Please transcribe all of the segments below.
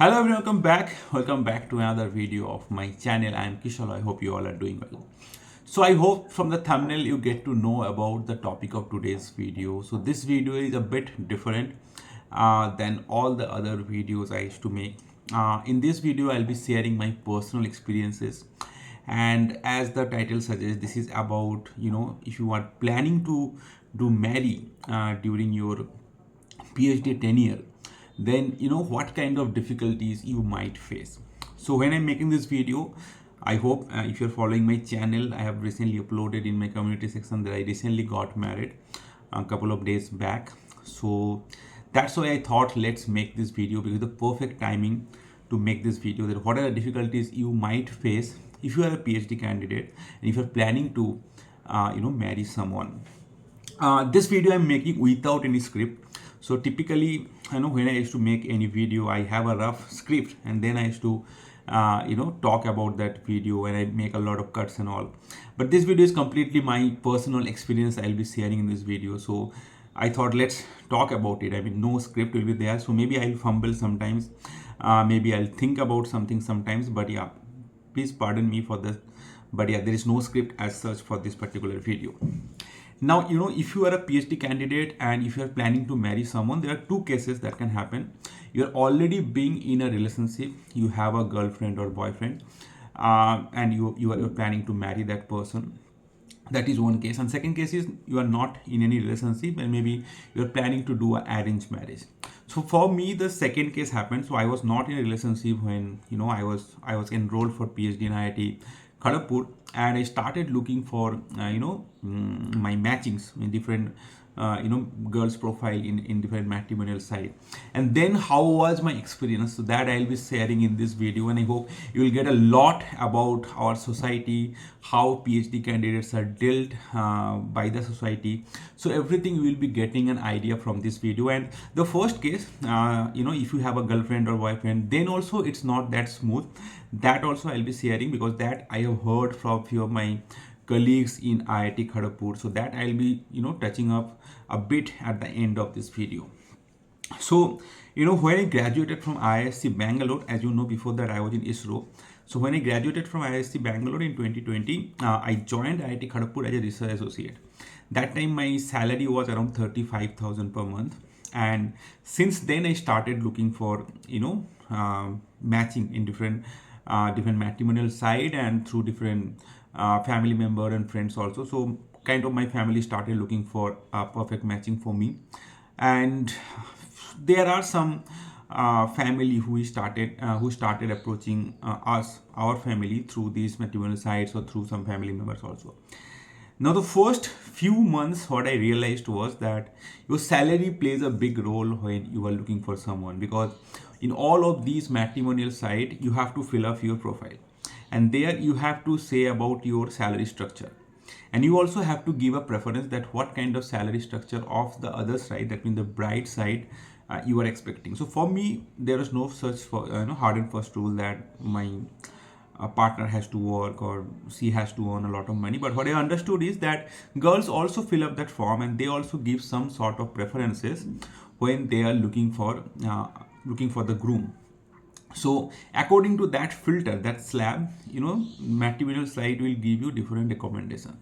Hello everyone, welcome back. Welcome back to another video of my channel. I am Kishalay. I hope you all are doing well. So I hope from the thumbnail you get to know about the topic of today's video. So this video is a bit different than all the other videos I used to make. In this video, I'll be sharing my personal experiences. And as the title suggests, this is about, if you are planning to do marry during your PhD tenure, then what kind of difficulties you might face. So when I'm making this video, I hope if you're following my channel, I have recently uploaded in my community section that I recently got married a couple of days back. So that's why I thought let's make this video, because the perfect timing to make this video, that what are the difficulties you might face if you are a PhD candidate and if you're planning to marry someone. This video I'm making without any script. So typically, when I used to make any video, I have a rough script and then I used to talk about that video and I make a lot of cuts and all. But this video is completely my personal experience I'll be sharing in this video. So I thought let's talk about it. I mean, no script will be there, so maybe I'll fumble sometimes, maybe I'll think about something sometimes, but yeah, please pardon me for this. But yeah, there is no script as such for this particular video. Now, if you are a PhD candidate and if you are planning to marry someone, there are two cases that can happen. You're already being in a relationship, you have a girlfriend or boyfriend, and you're planning to marry that person. That is one case. And second case is you are not in any relationship and maybe you're planning to do an arranged marriage. So for me, the second case happened. So I was not in a relationship when I was enrolled for PhD in IIT Kharagpur, and I started looking for my matchings in different girls profile in different matrimonial site. And then how was my experience? So that I'll be sharing in this video, and I hope you will get a lot about our society, how PhD candidates are dealt by the society. So everything you will be getting an idea from this video. And the first case, if you have a girlfriend or boyfriend, then also it's not that smooth. That also I'll be sharing, because that I have heard from few of my colleagues in IIT Kharagpur. So that I'll be touching up a bit at the end of this video. So when I graduated from IISc Bangalore, as you know, before that I was in ISRO. So when I graduated from IISc Bangalore in 2020, I joined IIT Kharagpur as a research associate. That time my salary was around 35,000 per month, and since then I started looking for matching in different matrimonial side and through different family member and friends also. So kind of my family started looking for a perfect matching for me, and there are some family who started approaching our family through these matrimonial sites or through some family members also. Now, the first few months, what I realized was that your salary plays a big role when you are looking for someone, because in all of these matrimonial sites, you have to fill up your profile, and there you have to say about your salary structure, and you also have to give a preference that what kind of salary structure of the other side, that means the bride side, you are expecting. So for me, there is no such for hard and fast rule that my partner has to work or she has to earn a lot of money. But what I understood is that girls also fill up that form and they also give some sort of preferences when they are looking for the groom. So according to that filter, that slab, matrimonial site will give you different recommendation.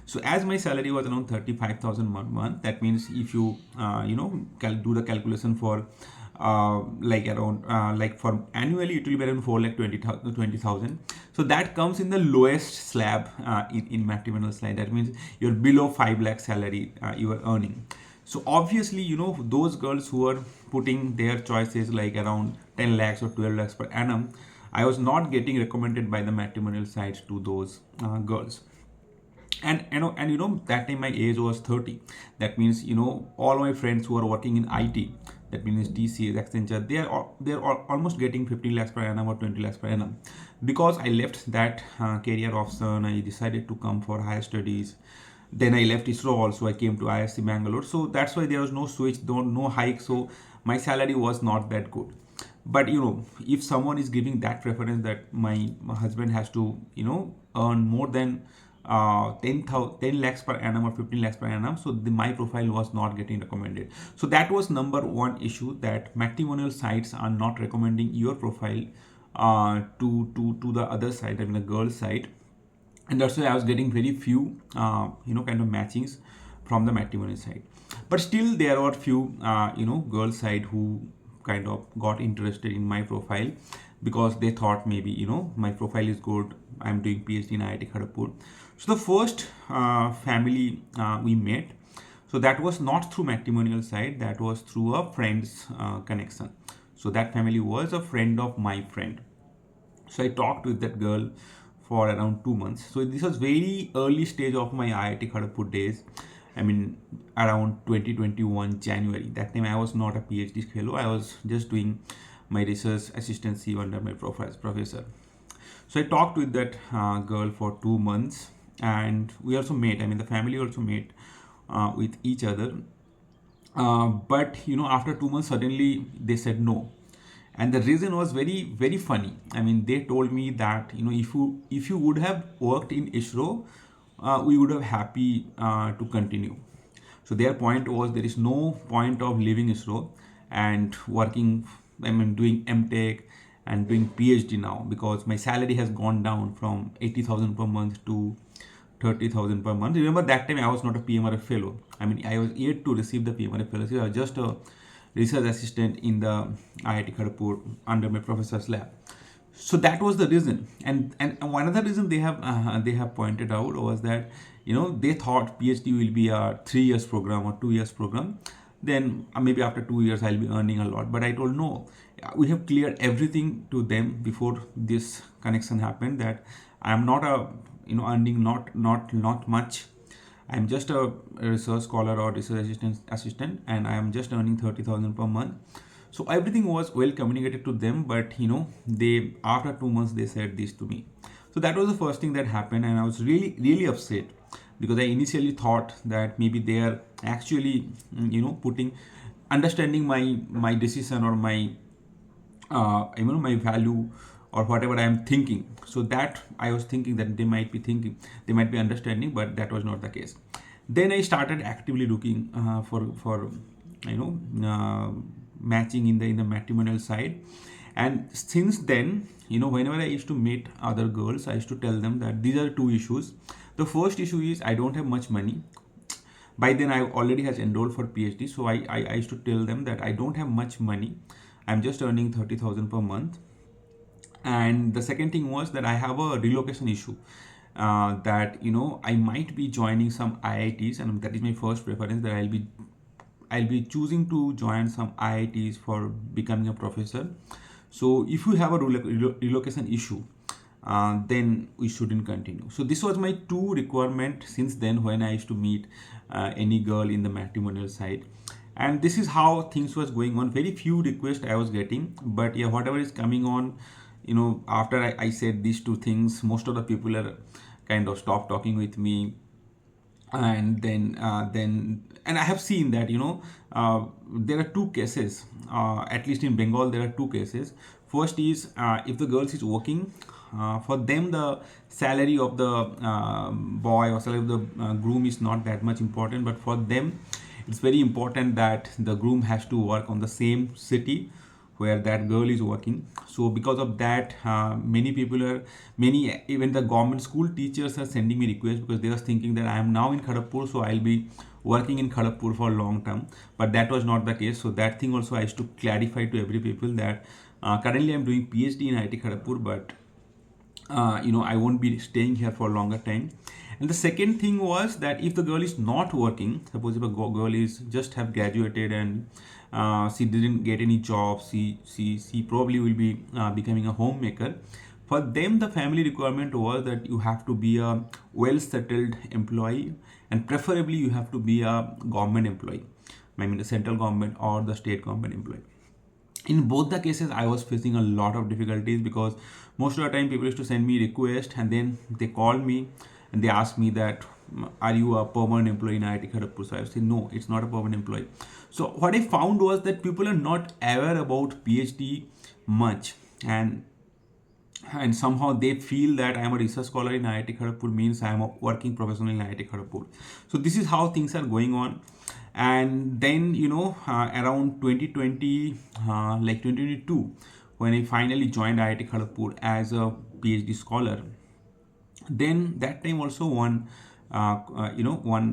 So as my salary was around 35,000 per month, that means if you do the calculation for like for annually, it will be around 4,20,000. So that comes in the lowest slab in matrimonial slide. That means you're below 5 lakh salary you are earning. So obviously, those girls who are putting their choices like around 10 lakhs or 12 lakhs per annum, I was not getting recommended by the matrimonial sites to those girls. And that time my age was 30. That means all my friends who are working in IT, that means TCS, Accenture, they're almost getting 15 lakhs per annum or 20 lakhs per annum. Because I left that career option, I decided to come for higher studies. Then I left ISRO also, I came to IISc Bangalore. So that's why there was no switch, no hike. So my salary was not that good. But if someone is giving that preference that my husband has to earn more than 10 lakhs per annum or 15 lakhs per annum. So my profile was not getting recommended. So that was number one issue, that matrimonial sites are not recommending your profile to the other side, I mean the girl side. And that's why I was getting very few kind of matchings from the matrimonial side. But still there were few girl side who kind of got interested in my profile, because they thought maybe my profile is good, I'm doing PhD in IIT Kharagpur. So the first family we met, so that was not through matrimonial side, that was through a friend's connection. So that family was a friend of my friend. So I talked with that girl for around 2 months. So this was very early stage of my IIT Kharagpur days. I mean, around 2021 January. That time I was not a PhD fellow. I was just doing my research assistancy under my professor. So I talked with that girl for 2 months, and we also met. I mean, the family also met with each other. But after 2 months, suddenly they said no, and the reason was very very funny. I mean, they told me that if you would have worked in ISRO, we would have happy to continue. So their point was, there is no point of leaving ISRO and working, I mean doing MTech and doing PhD now, because my salary has gone down from 80,000 per month to 30,000 per month. Remember, that time I was not a PMRF fellow. I mean, I was yet to receive the PMRF fellowship. I was just a research assistant in the IIT Kharagpur under my professor's lab. So that was the reason. And one other reason they have pointed out was that they thought PhD will be a 3 years program or 2 years program. Then maybe after 2 years I'll be earning a lot. But I told no, we have cleared everything to them before this connection happened, that I am not a earning not much. I'm just a research scholar or research assistant, and I am just earning 30,000 per month. So everything was well communicated to them, but they, after 2 months, they said this to me. So that was the first thing that happened, and I was really really upset, because I initially thought that maybe they are actually putting, understanding my decision, or my my value, or whatever I am thinking. So that I was thinking that they might be understanding, but that was not the case. Then I started actively looking for matching in the matrimonial side. And since then, whenever I used to meet other girls, I used to tell them that these are two issues. The first issue is I don't have much money. By then I already has enrolled for PhD, so I used to tell them that I don't have much money. I'm just earning 30,000 per month. And the second thing was that I have a relocation issue, that I might be joining some IITs, and that is my first preference, that I'll be choosing to join some IITs for becoming a professor. So if you have a relocation issue, then we shouldn't continue. So this was my two requirement since then, when I used to meet any girl in the matrimonial side. And this is how things was going on. Very few requests I was getting, but yeah, whatever is coming on, after I said these two things, most of the people are kind of stopped talking with me. And then and I have seen that there are two cases, at least in Bengal there are two cases. First is, if the girl is working, for them the salary of the boy, or salary of the groom is not that much important, but for them it's very important that the groom has to work on the same city where that girl is working. So because of that, even the government school teachers are sending me requests, because they are thinking that I am now in Kharagpur, so I'll be working in Kharagpur for long term. But that was not the case. So that thing also I used to clarify to every people, that currently I'm doing PhD in IIT Kharagpur, but I won't be staying here for a longer time. And the second thing was that if the girl is not working, suppose if a girl is just have graduated and she didn't get any job, she probably will be becoming a homemaker. For them, the family requirement was that you have to be a well settled employee, and preferably you have to be a government employee, I mean the central government or the state government employee. In both the cases I was facing a lot of difficulties, because most of the time people used to send me request, and then they call me and they ask me that, are you a permanent employee in IIT Kharagpur? So I say no, it's not a permanent employee. So what I found was that people are not aware about PhD much, and and somehow they feel that I am a research scholar in IIT Kharagpur means I am a working professional in IIT Kharagpur. So this is how things are going on. And then around 2020, like 2022, when I finally joined IIT Kharagpur as a PhD scholar, then that time also one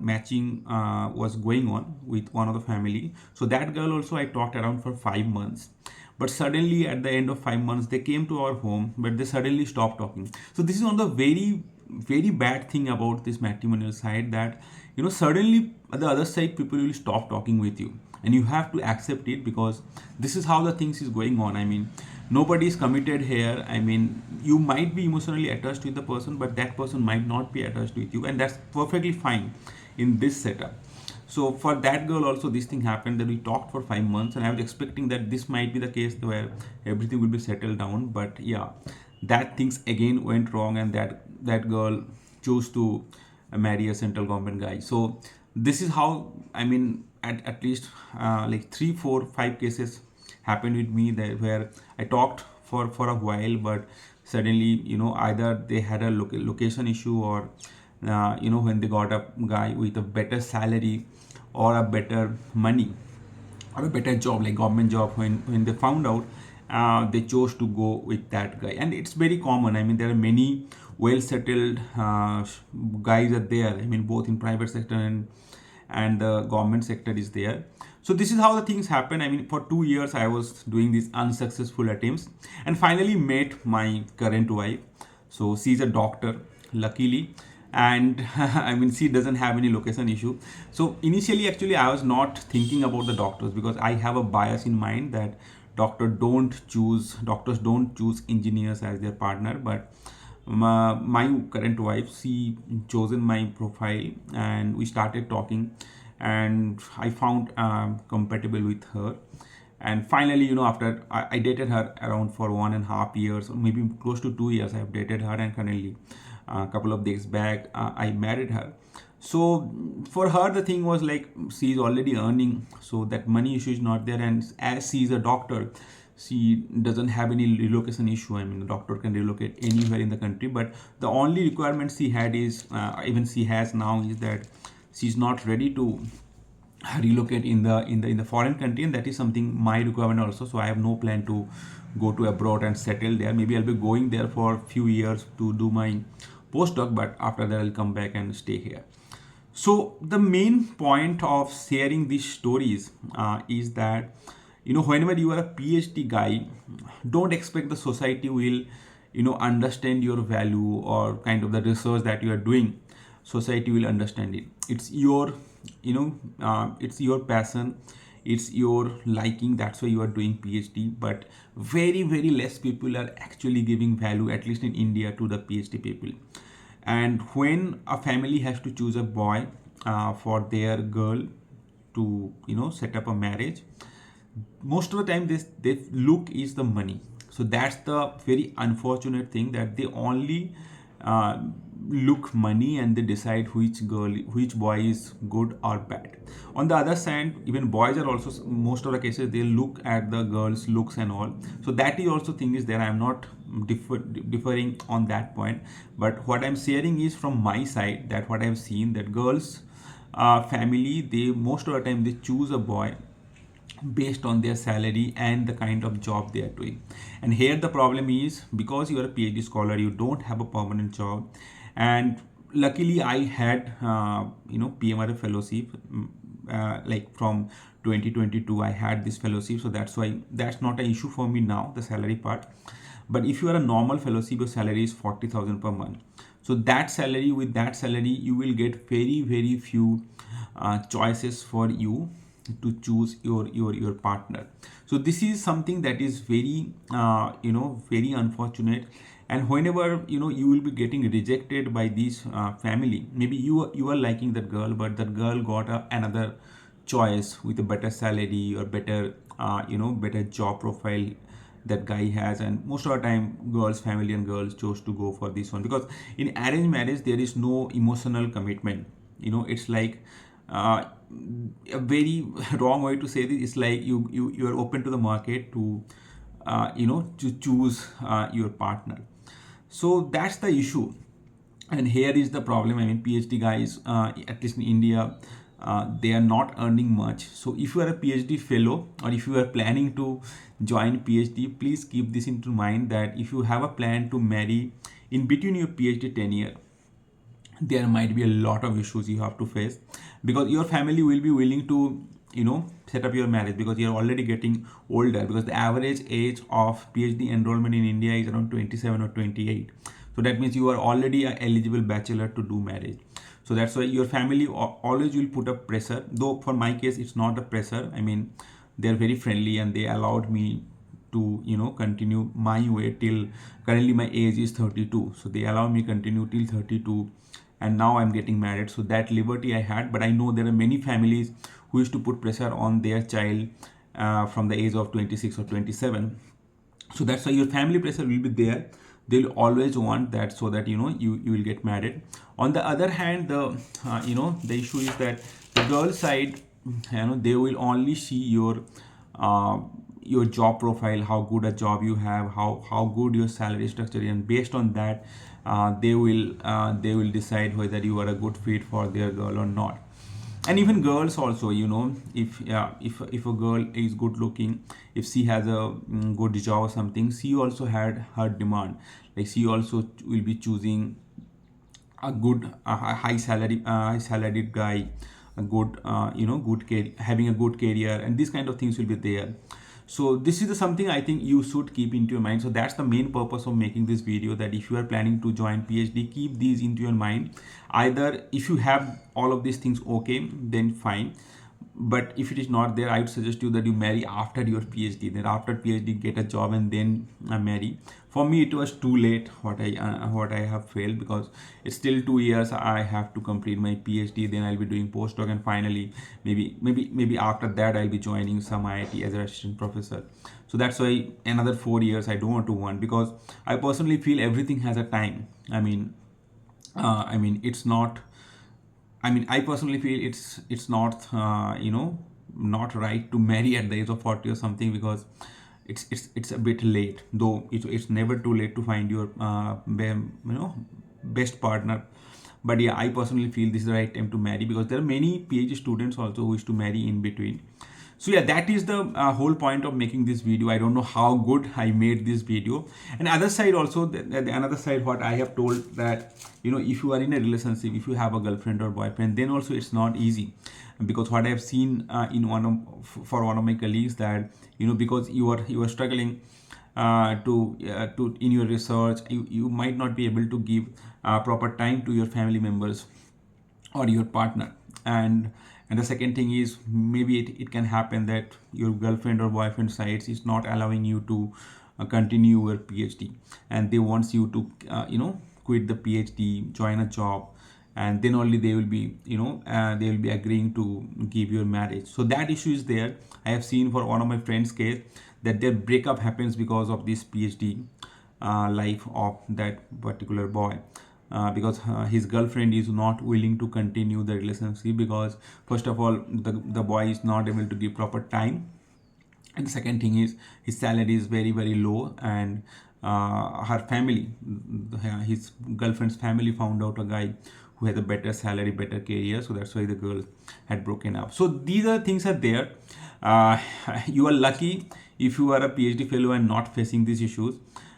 matching was going on with one of the family. So that girl also I talked around for 5 months, but suddenly at the end of 5 months they came to our home, but they suddenly stopped talking. So this is one of the very bad thing about this matrimonial side, that suddenly at the other side people will stop talking with you, and you have to accept it, because this is how the things is going on. I mean, nobody is committed here. I mean, you might be emotionally attached with the person, but that person might not be attached with you, and that's perfectly fine in this setup. So for that girl also this thing happened, that we talked for 5 months, and I was expecting that this might be the case where everything will be settled down. But yeah, that things again went wrong, and that girl chose to marry a central government guy. So this is how, I mean, at least like 3 4 5 cases happened with me, that where I talked for a while, but suddenly either they had a location issue, or when they got a guy with a better salary or a better money or a better job like government job, when they found out, they chose to go with that guy. And it's very common. I mean, there are many well settled guys are there. I mean, both in private sector and the government sector is there. So this is how the things happen. I mean, for 2 years I was doing these unsuccessful attempts, and finally met my current wife. So she's a doctor, luckily, and I mean, she doesn't have any location issue. So initially, actually, I was not thinking about the doctors, because I have a bias in mind that doctors don't choose engineers as their partner. But my current wife, she chosen my profile, and we started talking, and I found compatible with her. And finally, after I dated her around for 1.5 years, or maybe close to 2 years, I have dated her, and currently a couple of days back I married her. So for her the thing was like, she is already earning, so that money issue is not there, and as she is a doctor, she doesn't have any relocation issue. I mean, the doctor can relocate anywhere in the country, but the only requirement she had is, even she has now, is that she's not ready to relocate in the foreign country, and that is something my requirement also. So I have no plan to go to abroad and settle there. Maybe I'll be going there for a few years to do my postdoc, but after that I'll come back and stay here. So the main point of sharing these stories is that, whenever you are a PhD guy, don't expect the society will understand your value, or kind of the research that you are doing. Society will understand it. It's your it's your passion, it's your liking, that's why you are doing PhD. But very less people are actually giving value, at least in India, to the PhD people. And when a family has to choose a boy for their girl to set up a marriage, most of the time this they look is the money. So that's the very unfortunate thing, that they only uh, look money, and they decide which boy is good or bad. On the other side, even boys are also, most of the cases, they look at the girls looks and all. So that is also thing is there. I'm not differing on that point, but what I'm sharing is from my side, that what I've seen, that girls family, they most of the time they choose a boy based on their salary and the kind of job they are doing. And here the problem is, because you are a PhD scholar, you don't have a permanent job. And luckily I had PMRF fellowship, like from 2022 I had this fellowship, so that's why that's not an issue for me now, the salary part. But if you are a normal fellowship, your salary is 40,000 per month. So that salary, with that salary, you will get very few choices for you to choose your partner. So this is something that is very very unfortunate. And whenever you will be getting rejected by this family, maybe you are liking that girl, but that girl got another choice with a better salary, or better better job profile that guy has. And most of the time girls family and girls chose to go for this one, because in arranged marriage there is no emotional commitment. It's like a very wrong way to say this. It's like you are open to the market to to choose your partner. So that's the issue. And here is the problem. I mean, PhD guys, at least in India, they are not earning much. So if you are a PhD fellow, or if you are planning to join PhD, please keep this into mind, that if you have a plan to marry in between your PhD tenure, there might be a lot of issues you have to face, because your family will be willing to, set up your marriage, because you're already getting older, because the average age of PhD enrollment in India is around 27 or 28. So that means you are already an eligible bachelor to do marriage. So that's why your family always will put up pressure, though for my case it's not a pressure. I mean, they're very friendly and they allowed me to continue my way till currently my age is 32, so they allow me continue till 32, and now I'm getting married. So that liberty I had, but I know there are many families who used to put pressure on their child from the age of 26 or 27. So that's why your family pressure will be there. They'll always want that, so that you will get married. On the other hand, the issue is that the girl side, they will only see your job profile, how good a job you have, how good your salary structure is, and based on that, they will decide whether you are a good fit for their girl or not. And even girls also, if a girl is good looking, if she has a good job or something, she also had her demand. Like, she also will be choosing a good high salaried guy, a good having a good career, and these kind of things will be there. So this is something I think you should keep into your mind. So that's the main purpose of making this video, that if you are planning to join PhD, keep these into your mind. Either if you have all of these things, okay, then fine. But if it is not there, I would suggest you that you marry after your PhD. Then after PhD, get a job and then marry. For me, it was too late what I have failed, because it's still 2 years. I have to complete my PhD. Then I'll be doing postdoc, and finally, maybe after that, I'll be joining some IIT as an assistant professor. So that's why another 4 years I don't want to want, because I personally feel everything has a time. It's not. I personally feel it's not not right to marry at the age of 40 or something, because it's a bit late. Though it's never too late to find your best partner. But yeah, I personally feel this is the right time to marry, because there are many PhD students also who used to marry in between. So yeah, that is the whole point of making this video. I don't know how good I made this video. And other side also, the another side, what I have told, that if you are in a relationship, if you have a girlfriend or boyfriend, then also it's not easy, because what I have seen for one of my colleagues, that because you are struggling to in your research, you might not be able to give proper time to your family members or your partner. And the second thing is, maybe it can happen that your girlfriend or boyfriend sides is not allowing you to continue your PhD, and they wants you to quit the PhD, join a job, and then only they will be they will be agreeing to give your marriage. So that issue is there. I have seen for one of my friends' case, that their breakup happens because of this PhD life of that particular boy. Because his girlfriend is not willing to continue the relationship, because first of all, the boy is not able to give proper time, and the second thing is, his salary is very very low, and her family, his girlfriend's family, found out a guy who had a better salary, better career. So that's why the girl had broken up. So these are things are there. You are lucky if you are a PhD fellow and not facing these issues.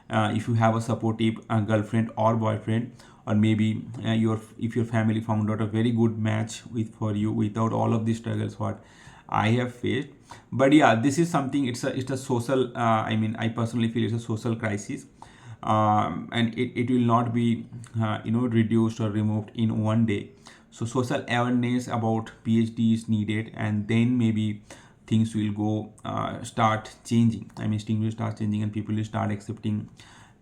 If you have a supportive girlfriend or boyfriend, or maybe if your family found out a very good match for you without all of these struggles what I have faced. But yeah, this is something, it's a social I personally feel it's a social crisis, and it will not be reduced or removed in one day. So social awareness about PhD is needed, and then maybe things will go start changing. Things will start changing, and people will start accepting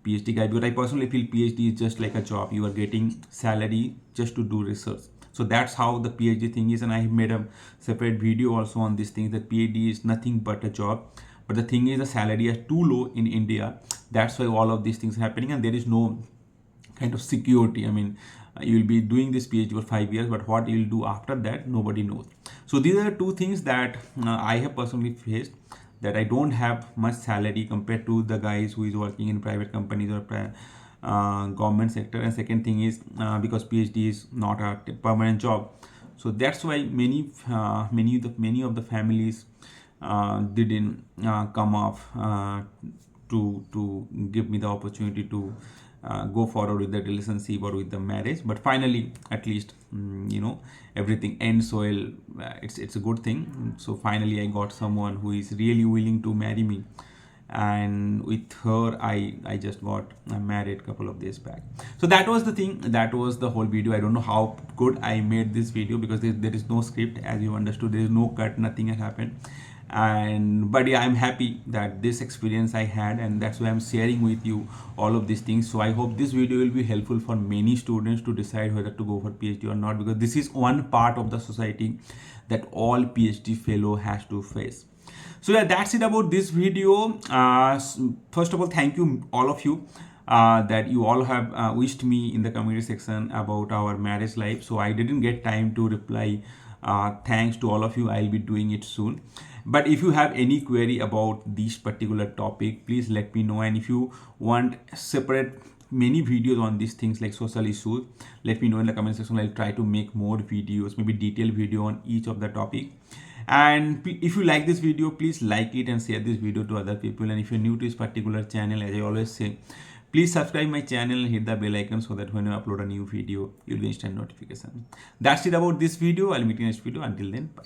PhD guy. Because I personally feel PhD is just like a job. You are getting salary just to do research. So that's how the PhD thing is, and I have made a separate video also on this thing, that PhD is nothing but a job. But the thing is, the salary is too low in India. That's why all of these things are happening, and there is no kind of security. You will be doing this PhD for 5 years, but what you will do after that, nobody knows. So these are two things that I have personally faced, that I don't have much salary compared to the guys who is working in private companies or government sector, and second thing is because PhD is not a permanent job. So that's why many of the families didn't come up to give me the opportunity to go forward with the relationship or with the marriage. But finally, at least everything ends well. It's a good thing. So finally I got someone who is really willing to marry me, and with her I just got married a couple of days back. So that was the thing, that was the whole video. I don't know how good I made this video because there is no script, as you understood. There is no cut, nothing has happened. But yeah, I'm happy that this experience I had, and that's why I'm sharing with you all of these things. So I hope this video will be helpful for many students to decide whether to go for PhD or not, because this is one part of the society that all PhD fellow has to face. So yeah, that's it about this video. First of all, thank you all of you that you all have wished me in the community section about our marriage life. So I didn't get time to reply. Thanks to all of you. I'll be doing it soon. But if you have any query about this particular topic, please let me know. And if you want separate many videos on these things like social issues, let me know in the comment section. I'll try to make more videos, maybe detailed video on each of the topic. And if you like this video, please like it and share this video to other people. And if you're new to this particular channel, as I always say, please subscribe my channel and hit the bell icon so that when I upload a new video, you'll get instant notification. That's it about this video. I'll meet you in next video. Until then, bye.